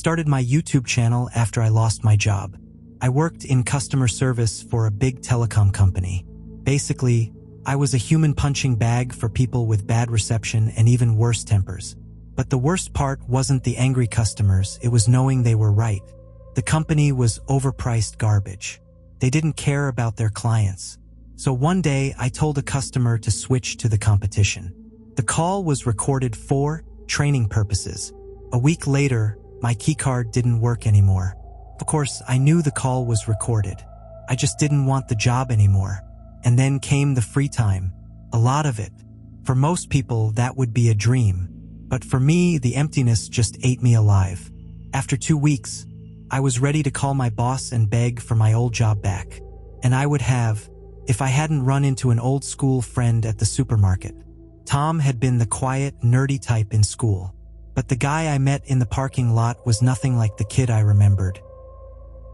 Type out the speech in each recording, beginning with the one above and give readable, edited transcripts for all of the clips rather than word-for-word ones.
started my YouTube channel after I lost my job. I worked in customer service for a big telecom company. Basically, I was a human punching bag for people with bad reception and even worse tempers. But the worst part wasn't the angry customers, it was knowing they were right. The company was overpriced garbage. They didn't care about their clients. So one day, I told a customer to switch to the competition. The call was recorded for training purposes. A week later, my keycard didn't work anymore. Of course, I knew the call was recorded. I just didn't want the job anymore. And then came the free time. A lot of it. For most people, that would be a dream. But for me, the emptiness just ate me alive. After 2 weeks, I was ready to call my boss and beg for my old job back. And I would have, if I hadn't run into an old school friend at the supermarket. Tom had been the quiet, nerdy type in school. But the guy I met in the parking lot was nothing like the kid I remembered.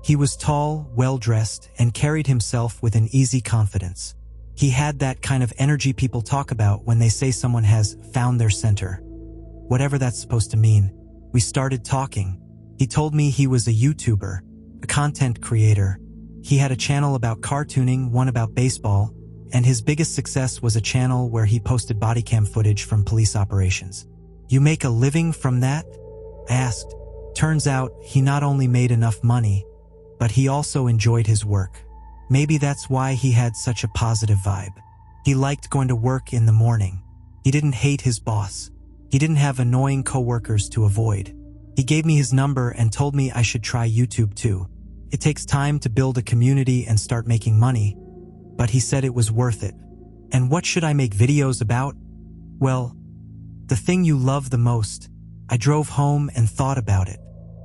He was tall, well-dressed, and carried himself with an easy confidence. He had that kind of energy people talk about when they say someone has found their center. Whatever that's supposed to mean. We started talking. He told me he was a YouTuber, a content creator. He had a channel about cartooning, one about baseball, and his biggest success was a channel where he posted body cam footage from police operations. You make a living from that? I asked. Turns out, he not only made enough money, but he also enjoyed his work. Maybe that's why he had such a positive vibe. He liked going to work in the morning. He didn't hate his boss. He didn't have annoying coworkers to avoid. He gave me his number and told me I should try YouTube too. It takes time to build a community and start making money, but he said it was worth it. And what should I make videos about? Well, the thing you love the most. I drove home and thought about it.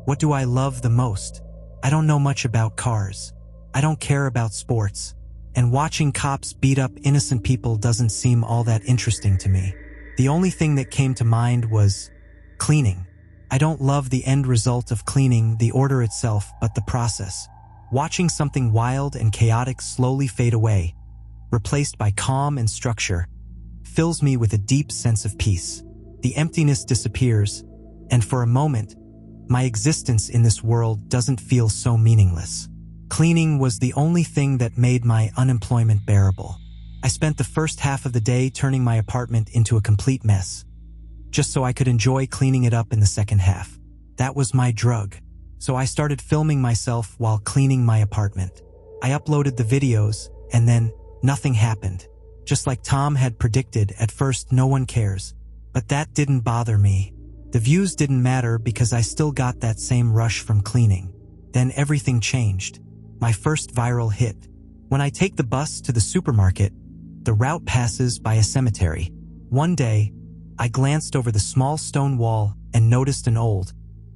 What do I love the most? I don't know much about cars. I don't care about sports. And watching cops beat up innocent people doesn't seem all that interesting to me. The only thing that came to mind was cleaning. I don't love the end result of cleaning, the order itself, but the process. Watching something wild and chaotic slowly fade away, replaced by calm and structure, fills me with a deep sense of peace. The emptiness disappears, and for a moment, my existence in this world doesn't feel so meaningless. Cleaning was the only thing that made my unemployment bearable. I spent the first half of the day turning my apartment into a complete mess, just so I could enjoy cleaning it up in the second half. That was my drug. So I started filming myself while cleaning my apartment. I uploaded the videos, and then nothing happened. Just like Tom had predicted, at first no one cares. But that didn't bother me. The views didn't matter because I still got that same rush from cleaning. Then everything changed. My first viral hit. When I take the bus to the supermarket, the route passes by a cemetery. One day, I glanced over the small stone wall and noticed an old,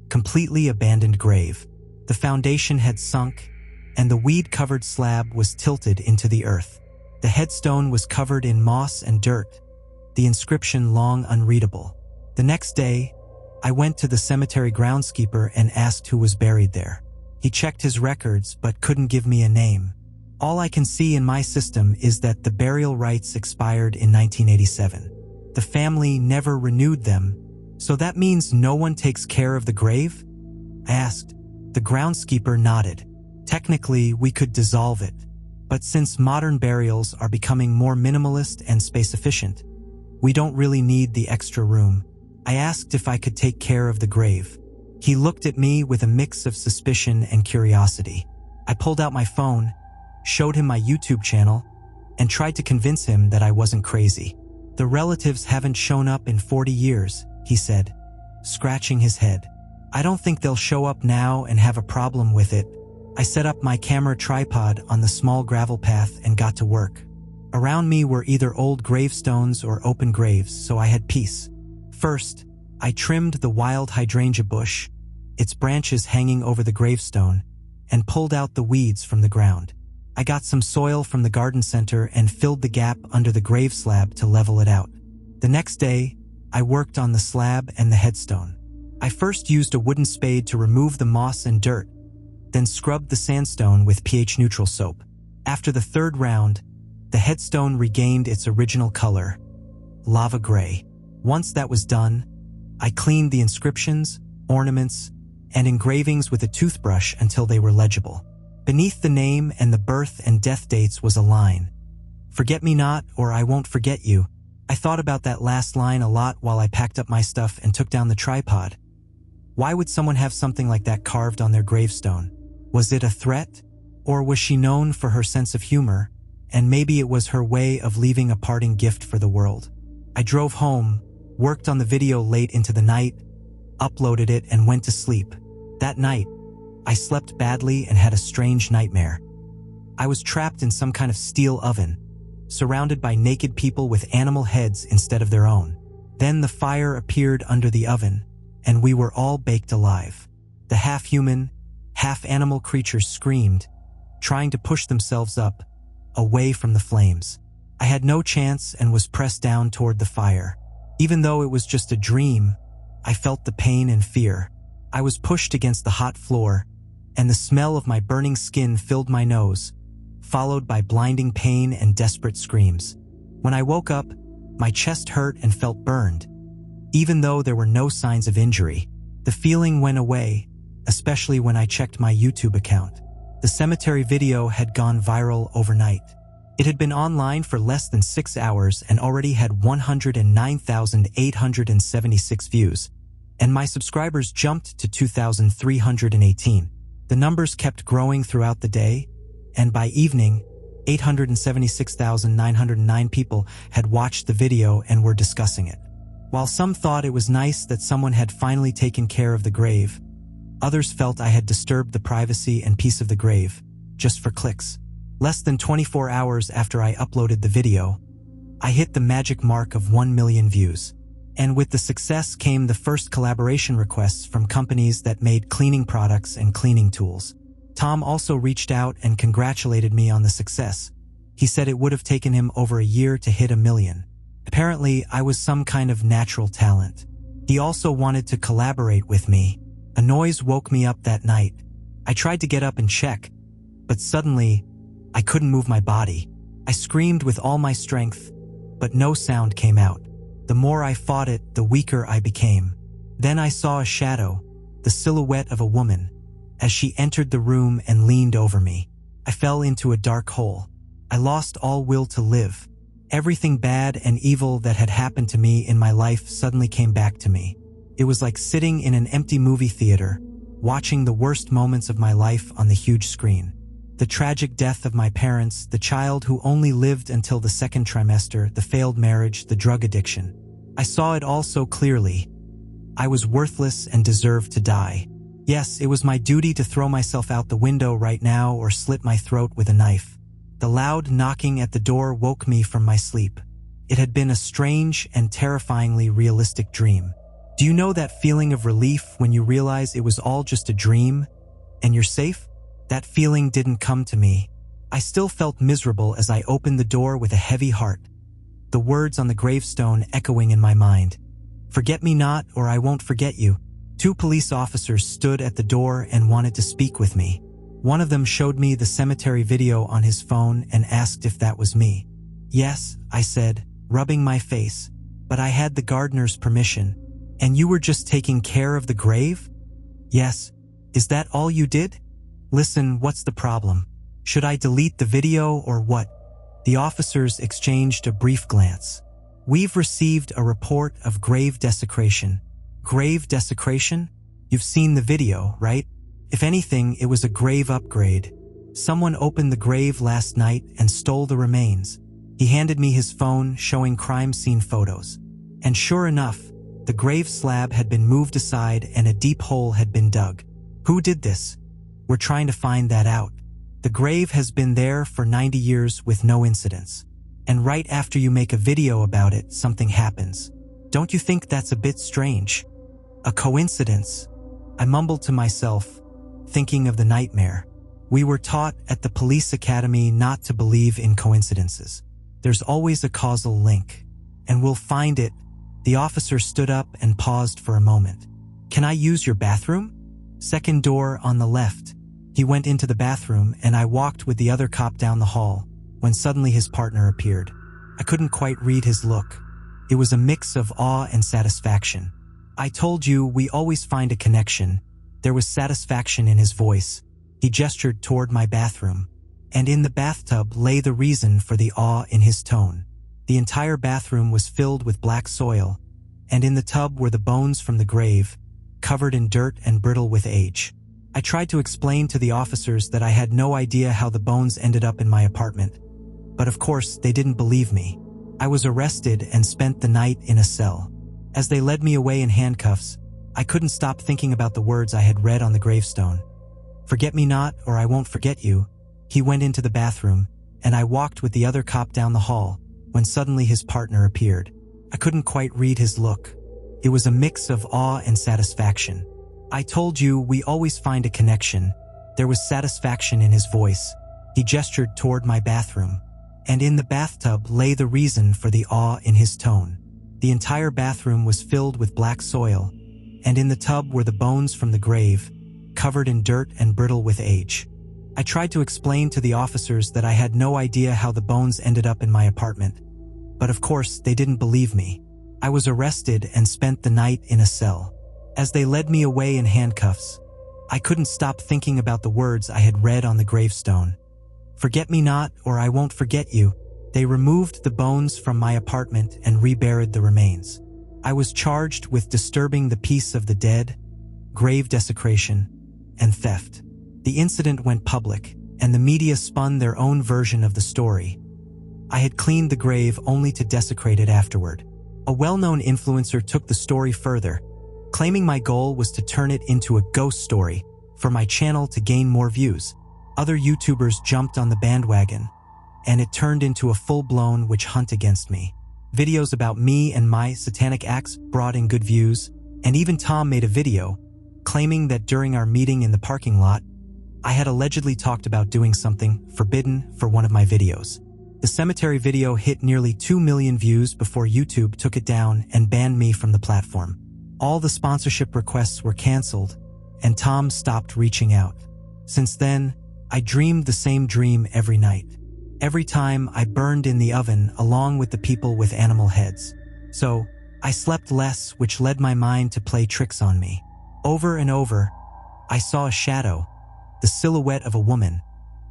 completely abandoned grave. The foundation had sunk, and the weed-covered slab was tilted into the earth. The headstone was covered in moss and dirt, the inscription long unreadable. The next day, I went to the cemetery groundskeeper and asked who was buried there. He checked his records but couldn't give me a name. All I can see in my system is that the burial rights expired in 1987. The family never renewed them, so that means no one takes care of the grave? I asked. The groundskeeper nodded. Technically, we could dissolve it, but since modern burials are becoming more minimalist and space-efficient, we don't really need the extra room. I asked if I could take care of the grave. He looked at me with a mix of suspicion and curiosity. I pulled out my phone, showed him my YouTube channel, and tried to convince him that I wasn't crazy. The relatives haven't shown up in 40 years, he said, scratching his head. I don't think they'll show up now and have a problem with it. I set up my camera tripod on the small gravel path and got to work. Around me were either old gravestones or open graves, so I had peace. First, I trimmed the wild hydrangea bush, its branches hanging over the gravestone, and pulled out the weeds from the ground. I got some soil from the garden center and filled the gap under the grave slab to level it out. The next day, I worked on the slab and the headstone. I first used a wooden spade to remove the moss and dirt, then scrubbed the sandstone with pH-neutral soap. After the third round, the headstone regained its original color, lava gray. Once that was done, I cleaned the inscriptions, ornaments, and engravings with a toothbrush until they were legible. Beneath the name and the birth and death dates was a line. "Forget me not, or I won't forget you." I thought about that last line a lot while I packed up my stuff and took down the tripod. Why would someone have something like that carved on their gravestone? Was it a threat? Or was she known for her sense of humor, and maybe it was her way of leaving a parting gift for the world? I drove home, worked on the video late into the night, uploaded it, and went to sleep. That night, I slept badly and had a strange nightmare. I was trapped in some kind of steel oven, surrounded by naked people with animal heads instead of their own. Then the fire appeared under the oven, and we were all baked alive. The half-human, half-animal creatures screamed, trying to push themselves up, away from the flames. I had no chance and was pressed down toward the fire. Even though it was just a dream, I felt the pain and fear. I was pushed against the hot floor, and the smell of my burning skin filled my nose, followed by blinding pain and desperate screams. When I woke up, my chest hurt and felt burned. Even though there were no signs of injury, the feeling went away, especially when I checked my YouTube account. The cemetery video had gone viral overnight. It had been online for less than 6 hours and already had 109,876 views, and my subscribers jumped to 2,318. The numbers kept growing throughout the day, and by evening, 876,909 people had watched the video and were discussing it. While some thought it was nice that someone had finally taken care of the grave, others felt I had disturbed the privacy and peace of the grave, just for clicks. Less than 24 hours after I uploaded the video, I hit the magic mark of 1 million views. And with the success came the first collaboration requests from companies that made cleaning products and cleaning tools. Tom also reached out and congratulated me on the success. He said it would have taken him over a year to hit 1 million. Apparently, I was some kind of natural talent. He also wanted to collaborate with me. A noise woke me up that night. I tried to get up and check, but suddenly, I couldn't move my body. I screamed with all my strength, but no sound came out. The more I fought it, the weaker I became. Then I saw a shadow, the silhouette of a woman, as she entered the room and leaned over me. I fell into a dark hole. I lost all will to live. Everything bad and evil that had happened to me in my life suddenly came back to me. It was like sitting in an empty movie theater, watching the worst moments of my life on the huge screen. The tragic death of my parents, the child who only lived until the second trimester, the failed marriage, the drug addiction. I saw it all so clearly. I was worthless and deserved to die. Yes, it was my duty to throw myself out the window right now or slit my throat with a knife. The loud knocking at the door woke me from my sleep. It had been a strange and terrifyingly realistic dream. Do you know that feeling of relief when you realize it was all just a dream and you're safe? That feeling didn't come to me. I still felt miserable as I opened the door with a heavy heart, the words on the gravestone echoing in my mind. "Forget me not, or I won't forget you." 2 police officers stood at the door and wanted to speak with me. One of them showed me the cemetery video on his phone and asked if that was me. "Yes," I said, rubbing my face, "but I had the gardener's permission." "And you were just taking care of the grave?" "Yes." "Is that all you did?" "Listen, what's the problem? Should I delete the video or what?" The officers exchanged a brief glance. "We've received a report of grave desecration." "Grave desecration? You've seen the video, right?" "If anything, it was a grave upgrade. Someone opened the grave last night and stole the remains." He handed me his phone showing crime scene photos. And sure enough, the grave slab had been moved aside and a deep hole had been dug. "Who did this?" "We're trying to find that out. The grave has been there for 90 years with no incidents. And right after you make a video about it, something happens. Don't you think that's a bit strange?" "A coincidence," I mumbled to myself, thinking of the nightmare. We were taught at the police academy not to believe in coincidences. There's always a causal link. "And we'll find it." The officer stood up and paused for a moment. "Can I use your bathroom?" "Second door on the left." He went into the bathroom and I walked with the other cop down the hall, when suddenly his partner appeared. I couldn't quite read his look. It was a mix of awe and satisfaction. "I told you we always find a connection. There was satisfaction in his voice. He gestured toward my bathroom. And in the bathtub lay the reason for the awe in his tone. The entire bathroom was filled with black soil, and in the tub were the bones from the grave, covered in dirt and brittle with age. I tried to explain to the officers that I had no idea how the bones ended up in my apartment. But of course, they didn't believe me. I was arrested and spent the night in a cell. As they led me away in handcuffs, I couldn't stop thinking about the words I had read on the gravestone. "Forget me not, or I won't forget you." He went into the bathroom, and I walked with the other cop down the hall, when suddenly his partner appeared. I couldn't quite read his look. It was a mix of awe and satisfaction. "I told you, we always find a connection." There was satisfaction in his voice. He gestured toward my bathroom. And in the bathtub lay the reason for the awe in his tone. The entire bathroom was filled with black soil, and in the tub were the bones from the grave, covered in dirt and brittle with age. I tried to explain to the officers that I had no idea how the bones ended up in my apartment. But of course, they didn't believe me. I was arrested and spent the night in a cell. As they led me away in handcuffs, I couldn't stop thinking about the words I had read on the gravestone. "Forget me not, or I won't forget you." They removed the bones from my apartment and reburied the remains. I was charged with disturbing the peace of the dead, grave desecration, and theft. The incident went public, and the media spun their own version of the story. I had cleaned the grave only to desecrate it afterward. A well-known influencer took the story further, claiming my goal was to turn it into a ghost story for my channel to gain more views. Other YouTubers jumped on the bandwagon, and it turned into a full-blown witch hunt against me. Videos about me and my satanic acts brought in good views, and even Tom made a video claiming that during our meeting in the parking lot, I had allegedly talked about doing something forbidden for one of my videos. The cemetery video hit nearly 2 million views before YouTube took it down and banned me from the platform. All the sponsorship requests were canceled, and Tom stopped reaching out. Since then, I dreamed the same dream every night. Every time I burned in the oven along with the people with animal heads. So, I slept less, which led my mind to play tricks on me. Over and over, I saw a shadow, the silhouette of a woman,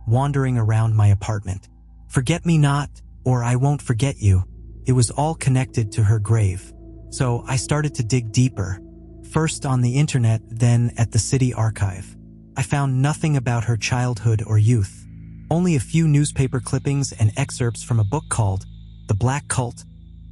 wandering around my apartment. "Forget me not, or I won't forget you." It was all connected to her grave. So I started to dig deeper, first on the internet, then at the city archive. I found nothing about her childhood or youth, only a few newspaper clippings and excerpts from a book called The Black Cult.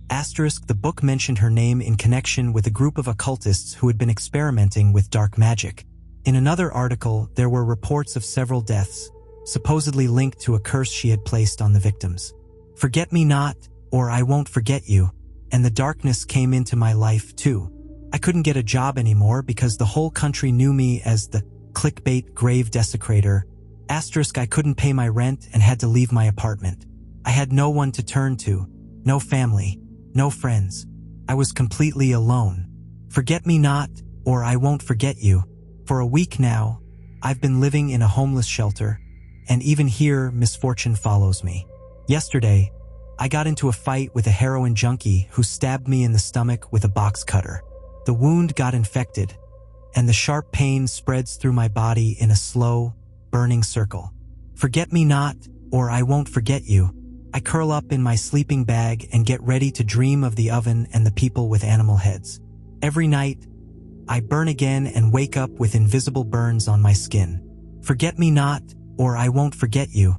The book mentioned her name in connection with a group of occultists who had been experimenting with dark magic. In another article, there were reports of several deaths, supposedly linked to a curse she had placed on the victims. "Forget me not, or I won't forget you." And the darkness came into my life too. I couldn't get a job anymore because the whole country knew me as the clickbait grave desecrator. I couldn't pay my rent and had to leave my apartment. I had no one to turn to, no family, no friends. I was completely alone. "Forget me not, or I won't forget you." For a week now, I've been living in a homeless shelter, and even here, misfortune follows me. Yesterday, I got into a fight with a heroin junkie who stabbed me in the stomach with a box cutter. The wound got infected, and the sharp pain spreads through my body in a slow, burning circle. "Forget me not, or I won't forget you." I curl up in my sleeping bag and get ready to dream of the oven and the people with animal heads. Every night, I burn again and wake up with invisible burns on my skin. "Forget me not, or I won't forget you."